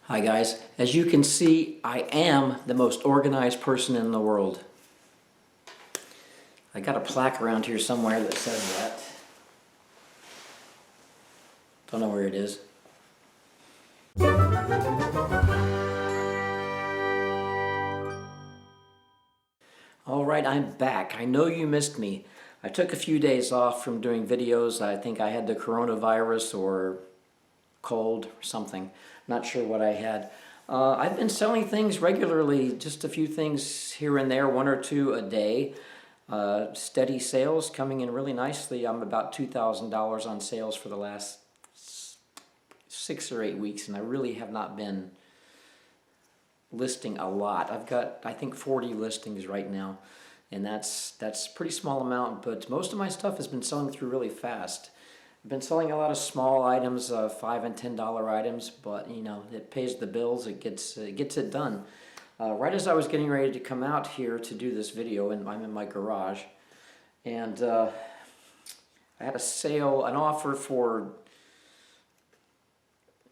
Hi guys, as you can see, I am the most organized person in the world. I got a plaque around here somewhere that says that. Don't know where it is. Alright, I'm back. I know you missed me. I took a few days off from doing videos. I think I had the coronavirus or cold or something. Not sure what I had. I've been selling things regularly, just a few things here and there, one or two a day. Steady sales coming in really nicely. I'm about $2,000 on sales for the last 6 or 8 weeks, and I really have not been listing a lot. I've got, I think, 40 listings right now, and that's a pretty small amount, but most of my stuff has been selling through really fast. I've been selling a lot of small items, $5 and $10 items, but you know, it pays the bills, it gets it done. Right as I was getting ready to come out here to do this video, and I'm in my garage, and I had a sale, an offer for,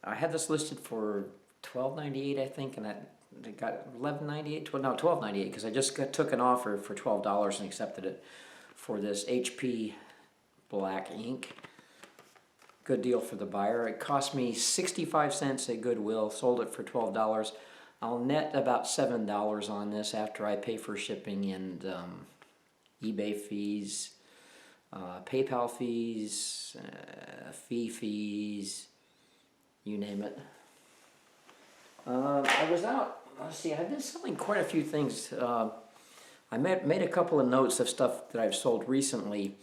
I had this listed for $12.98, I think, and I got $11.98, no, $12.98, because I just took an offer for $12 and accepted it for this HP black ink. Good deal for the buyer. It cost me 65 cents at Goodwill, sold it for $12. I'll net about $7 on this after I pay for shipping and eBay fees, PayPal fees, fees, you name it. I was out, let's see, I've been selling quite a few things. I made a couple of notes of stuff that I've sold recently.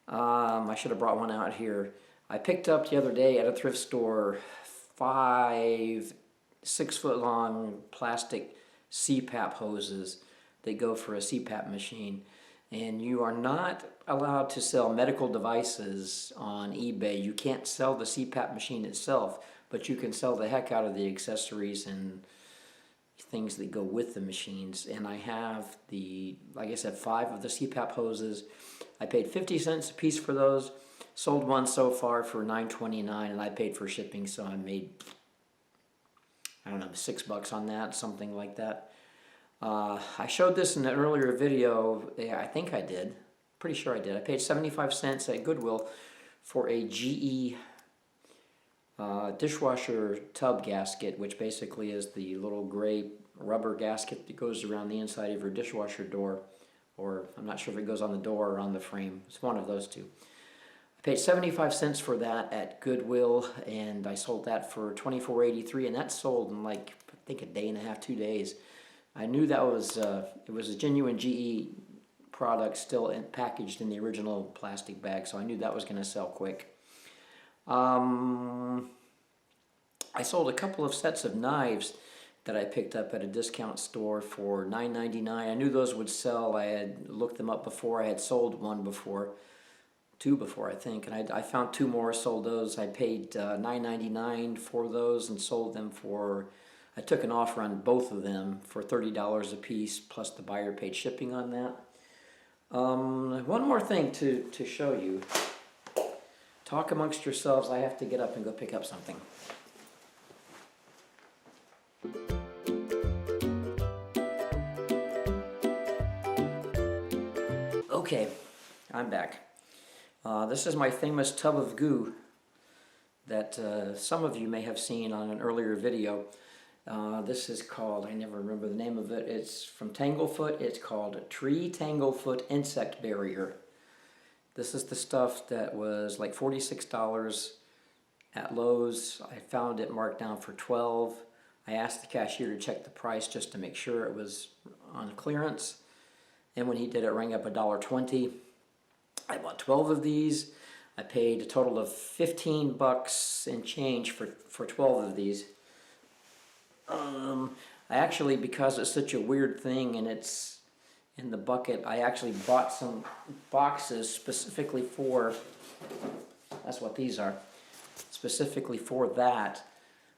I should have brought one out here. I picked up the other day at a thrift store 5 6-foot-long plastic CPAP hoses that go for a CPAP machine. And you are not allowed to sell medical devices on eBay. You can't sell the CPAP machine itself, but you can sell the heck out of the accessories and things that go with the machines. And I have the, like I said, 5 of the CPAP hoses. I paid 50 cents a piece for those. Sold one so far for $9.29, and I paid for shipping, so I made, I don't know, $6 on that, something like that. I showed this in an earlier video. Yeah, I think I did. Pretty sure I did. I paid 75 cents at Goodwill for a GE dishwasher tub gasket, which basically is the little gray rubber gasket that goes around the inside of your dishwasher door, or I'm not sure if it goes on the door or on the frame. It's one of those two. I paid 75 cents for that at Goodwill, and I sold that for $24.83, and that sold in like, I think, a day and a half, 2 days. I knew that was, it was a genuine GE product, still packaged in the original plastic bag, so I knew that was going to sell quick. I sold a couple of sets of knives that I picked up at a discount store for $9.99. I knew those would sell. I had looked them up before. I had sold one before. 2 before, I think, and I found 2 more, sold those. I paid $9.99 for those and sold them for, I took an offer on both of them for $30 a piece, plus the buyer paid shipping on that. One more thing to show you. Talk amongst yourselves. I have to get up and go pick up something. Okay, I'm back. This is my famous tub of goo that some of you may have seen on an earlier video. This is called, I never remember the name of it, it's from Tanglefoot. It's called Tree Tanglefoot Insect Barrier. This is the stuff that was like $46 at Lowe's. I found it marked down for $12. I asked the cashier to check the price just to make sure it was on clearance. And when he did, it rang up $1.20. I bought 12 of these. I paid a total of $15 and change for 12 of these. I actually, because it's such a weird thing and it's in the bucket, I actually bought some boxes specifically for, that's what these are, specifically for that.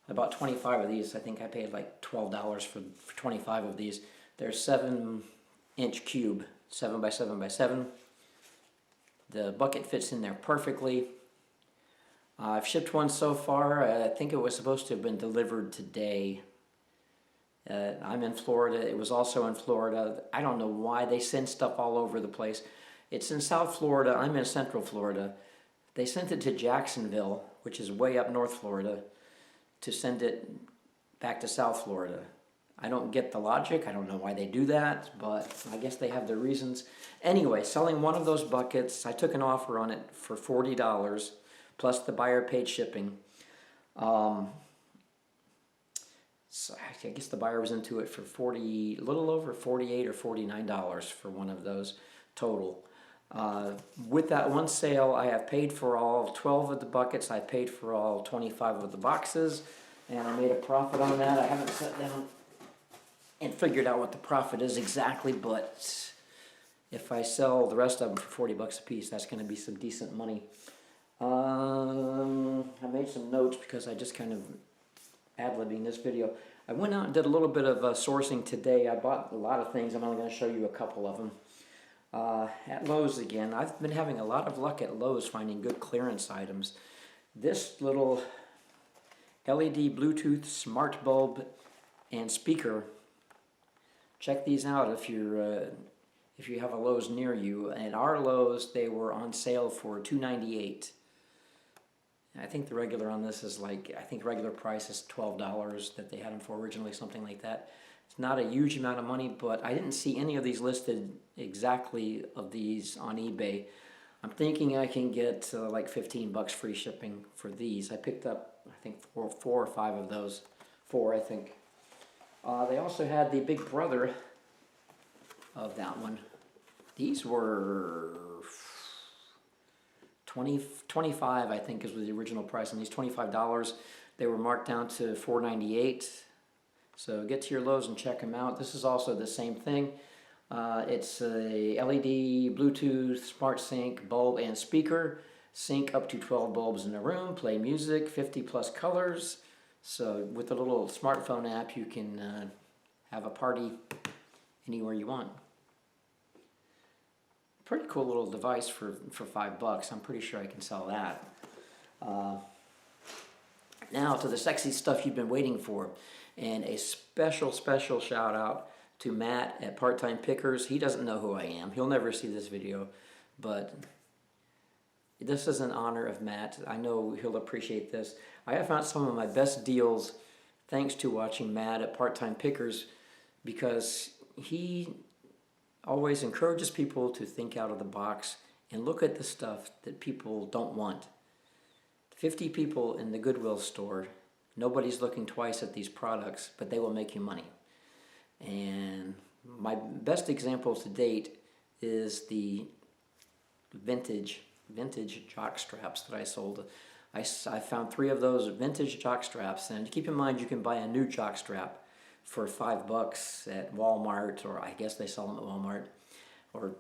I bought 25 of these. I think I paid like $12 for 25 of these. They're 7-inch cube, 7 by 7 by 7. The bucket fits in there perfectly. I've shipped one so far. I think it was supposed to have been delivered today. I'm in Florida. It was also in Florida. I don't know why they send stuff all over the place. It's in South Florida. I'm in Central Florida. They sent it to Jacksonville, which is way up North Florida, to send it back to South Florida. I don't get the logic. I don't know why they do that, but I guess they have their reasons. Anyway, selling one of those buckets, I took an offer on it for $40, plus the buyer paid shipping. So I guess the buyer was into it for a little over $48 or $49 for one of those total. With that one sale, I have paid for all 12 of the buckets. I paid for all 25 of the boxes, and I made a profit on that. I haven't sat down and figured out what the profit is exactly, but if I sell the rest of them for 40 bucks a piece, that's going to be some decent money. I made some notes because I just kind of ad-libbing this video. I went out and did a little bit of sourcing today. I bought a lot of things. I'm only going to show you a couple of them. At Lowe's again. I've been having a lot of luck at Lowe's finding good clearance items. This little LED Bluetooth smart bulb and speaker. Check these out if you have a Lowe's near you. At our Lowe's, they were on sale for $2.98. I think the regular on this is I think regular price is $12 that they had them for originally, something like that. It's not a huge amount of money, but I didn't see any of these listed exactly of these on eBay. I'm thinking I can get like 15 bucks free shipping for these. I picked up, I think, four or five of those. Four, I think. They also had the big brother of that one. These were 25, I think, is the original price on these. $25. They were marked down to $4.98. So get to your Lowe's and check them out. This is also the same thing. It's a LED Bluetooth smart sync bulb and speaker. Sync up to 12 bulbs in a room. Play music, 50 plus colors. So with a little smartphone app, you can have a party anywhere you want. Pretty cool little device for $5. I'm pretty sure I can sell that. Now to the sexy stuff you've been waiting for. And a special shout out to Matt at Part-Time Pickers. He doesn't know who I am. He'll never see this video, but this is in honor of Matt. I know he'll appreciate this. I have found some of my best deals thanks to watching Matt at Part-Time Pickers, because he always encourages people to think out of the box and look at the stuff that people don't want. 50 people in the Goodwill store, nobody's looking twice at these products, but they will make you money. And my best example to date is the vintage jock straps that I sold. I found 3 of those vintage jock straps, and keep in mind you can buy a new jock strap for $5 at Walmart, or I guess they sell them at Walmart, or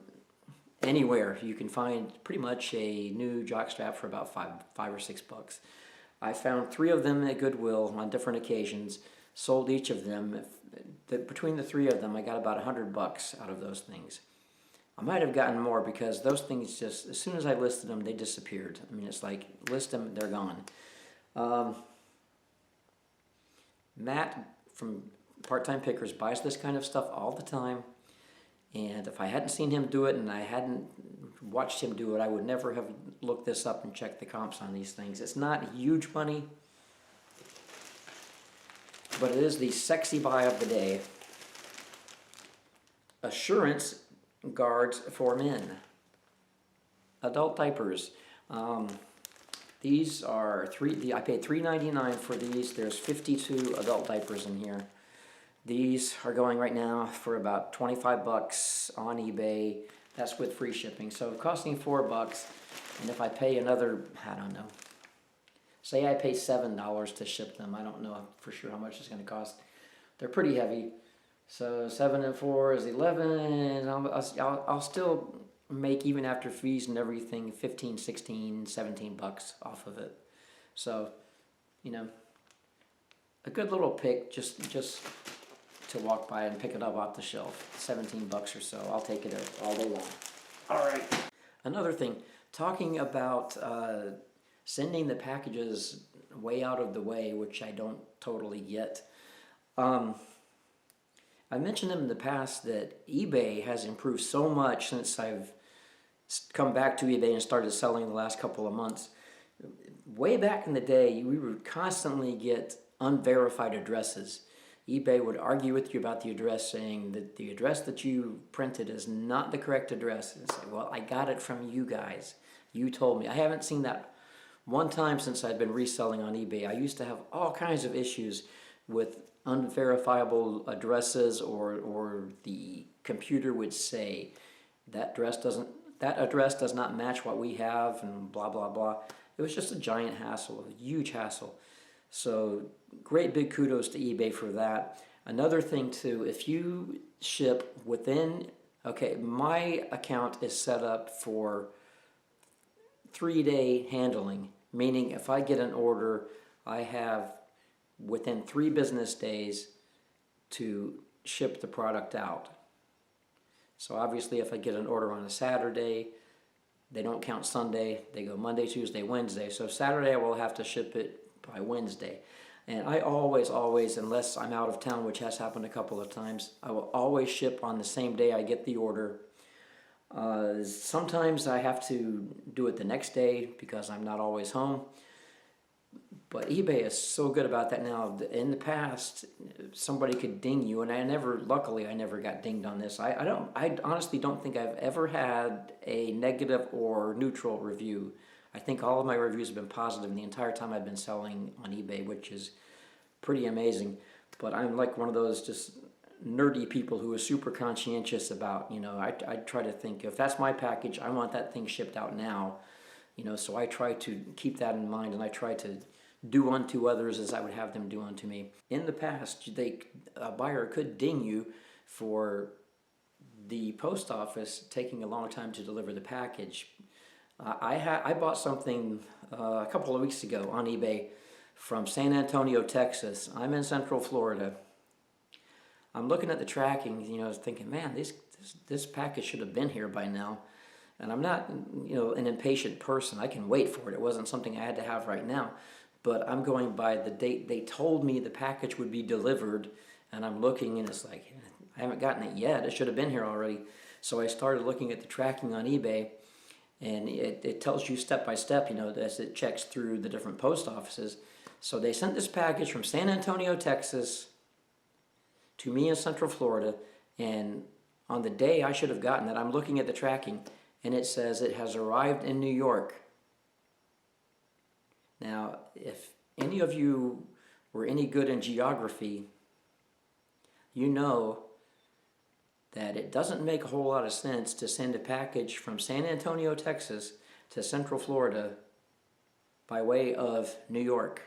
anywhere. You can find pretty much a new jock strap for about $5 or $6. I found 3 of them at Goodwill on different occasions, sold each of them. Between the 3 of them, I got about $100 out of those things. I might have gotten more because those things just, as soon as I listed them, they disappeared. I mean, it's like, list them, they're gone. Matt from Part-Time Pickers buys this kind of stuff all the time, and if I hadn't seen him do it and I hadn't watched him do it, I would never have looked this up and checked the comps on these things. It's not huge money, but it is the sexy buy of the day. Assurance guards for men. Adult diapers. These are I paid $3.99 for these. There's 52 adult diapers in here. These are going right now for about 25 bucks on eBay. That's with free shipping. So costing $4, and if I pay another, I don't know, say I pay $7 to ship them. I don't know for sure how much it's going to cost. They're pretty heavy. So 7 and 4 is 11, and I'll still make, even after fees and everything, 15, 16, 17 bucks off of it. So, you know, a good little pick just to walk by and pick it up off the shelf. 17 bucks or so. I'll take it all day long. All right. Another thing, talking about sending the packages way out of the way, which I don't totally get. I mentioned in the past that eBay has improved so much since I've come back to eBay and started selling the last couple of months. Way back in the day, we would constantly get unverified addresses. eBay would argue with you about the address, saying that the address that you printed is not the correct address. And say, well, I got it from you guys. You told me. I haven't seen that one time since I've been reselling on eBay. I used to have all kinds of issues with unverifiable addresses, or the computer would say that address does not match what we have, and blah blah blah. It was just a giant hassle, a huge hassle. So great big kudos to eBay for that. Another thing too, if you ship within, okay, my account is set up for 3-day handling, meaning if I get an order, I have within 3 business days to ship the product out. So obviously if I get an order on a Saturday, they don't count Sunday, they go Monday, Tuesday, Wednesday. So Saturday I will have to ship it by Wednesday. And I always, unless I'm out of town, which has happened a couple of times, I will always ship on the same day I get the order. Sometimes I have to do it the next day because I'm not always home. But eBay is so good about that now. In the past, somebody could ding you, and luckily I never got dinged on this. I honestly don't think I've ever had a negative or neutral review. I think all of my reviews have been positive the entire time I've been selling on eBay, which is pretty amazing. But I'm like one of those just nerdy people who is super conscientious about, I try to think, if that's my package, I want that thing shipped out now. So I try to keep that in mind, and I try to do unto others as I would have them do unto me. In the past, a buyer could ding you for the post office taking a long time to deliver the package. I bought something a couple of weeks ago on eBay from San Antonio, Texas. I'm in Central Florida. I'm looking at the tracking, thinking, man, this package should have been here by now. And I'm not, an impatient person. I can wait for it. It wasn't something I had to have right now. But I'm going by the date they told me the package would be delivered, and I'm looking, and it's like, I haven't gotten it yet. It should have been here already. So I started looking at the tracking on eBay, and it tells you step by step, as it checks through the different post offices. So they sent this package from San Antonio, Texas, to me in Central Florida, and on the day I should have gotten it, I'm looking at the tracking, and it says it has arrived in New York. Now, if any of you were any good in geography, you know that it doesn't make a whole lot of sense to send a package from San Antonio, Texas to Central Florida by way of New York.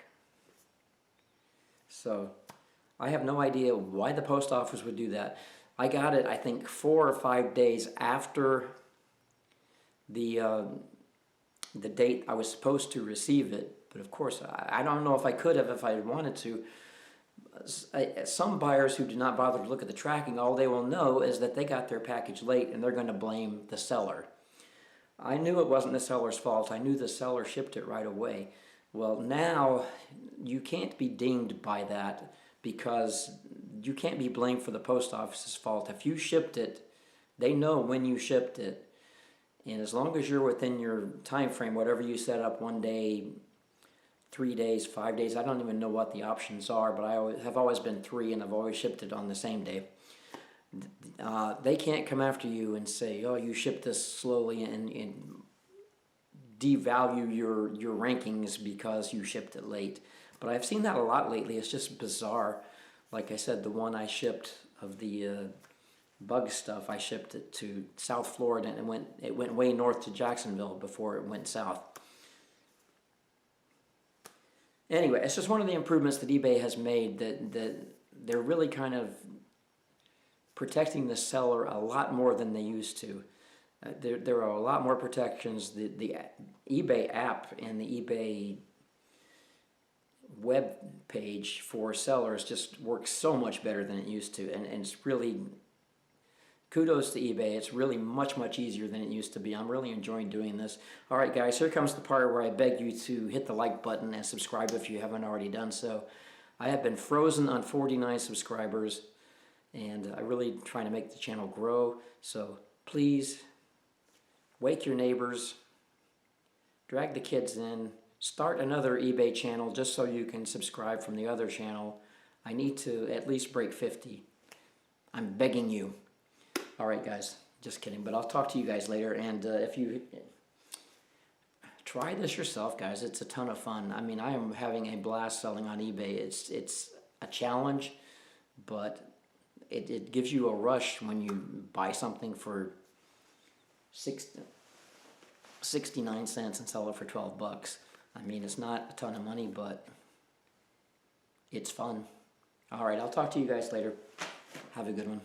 So I have no idea why the post office would do that. I got it, I think, 4 or 5 days after the date I was supposed to receive it. But of course, I don't know if I could have if I wanted to. Some buyers who do not bother to look at the tracking, all they will know is that they got their package late, and they're going to blame the seller. I knew it wasn't the seller's fault. I knew the seller shipped it right away. Well, now you can't be dinged by that, because you can't be blamed for the post office's fault. If you shipped it, they know when you shipped it. And as long as you're within your time frame, whatever you set up, 1 day, 3 days, 5 days, I don't even know what the options are, but I have always been 3, and I've always shipped it on the same day. They can't come after you and say, oh, you shipped this slowly, and devalue your rankings because you shipped it late. But I've seen that a lot lately. It's just bizarre. Like I said, the one I shipped of the bug stuff, I shipped it to South Florida, and it went way north to Jacksonville before it went south. Anyway, it's just one of the improvements that eBay has made, that they're really kind of protecting the seller a lot more than they used to. There are a lot more protections. The eBay app and the eBay web page for sellers just works so much better than it used to, and it's really kudos to eBay. It's really much easier than it used to be. I'm really enjoying doing this. All right, guys, here comes the part where I beg you to hit the like button and subscribe if you haven't already done so. I have been frozen on 49 subscribers, and I'm really trying to make the channel grow. So please wake your neighbors, drag the kids in, start another eBay channel just so you can subscribe from the other channel. I need to at least break 50. I'm begging you. All right, guys, just kidding, but I'll talk to you guys later. And if you try this yourself, guys, it's a ton of fun. I mean, I am having a blast selling on eBay. It's a challenge, but it gives you a rush when you buy something for 69 cents and sell it for 12 bucks. I mean, it's not a ton of money, but it's fun. All right, I'll talk to you guys later. Have a good one.